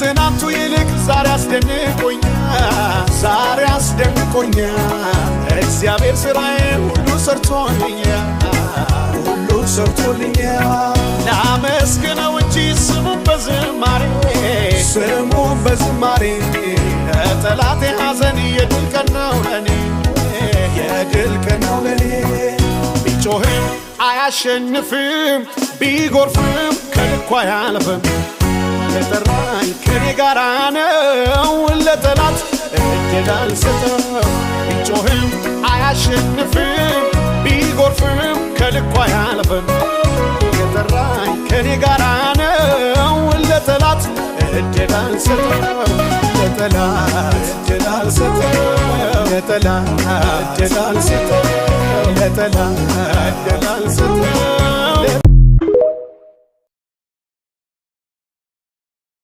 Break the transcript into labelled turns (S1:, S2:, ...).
S1: ከትናንቱ ይልቅ ዛሬ አስደንቆኛል እግዚአብሔር ስራዬን ሁሉ ሰርቶልኛል ላመስግነው እንጂ ስሙን በዝማሬ ጠላቴ ሐዘን የድል ቀን ነው ለኔ ቢጮህም አያሸንፍም ቢጎርፍም ከልኩ አያልፍም ለጠራኝ ከኔ ጋራ ነው ለጠላት እድል አልሰጠው ቢጮህም አያሸንፍም ቢጎርፍም ከልኩ አያልፍም ለጠራኝ ከኔ ጋራ ነው ለጠላት እድል አልሰጠው ለጠላት እድል አልሰጠው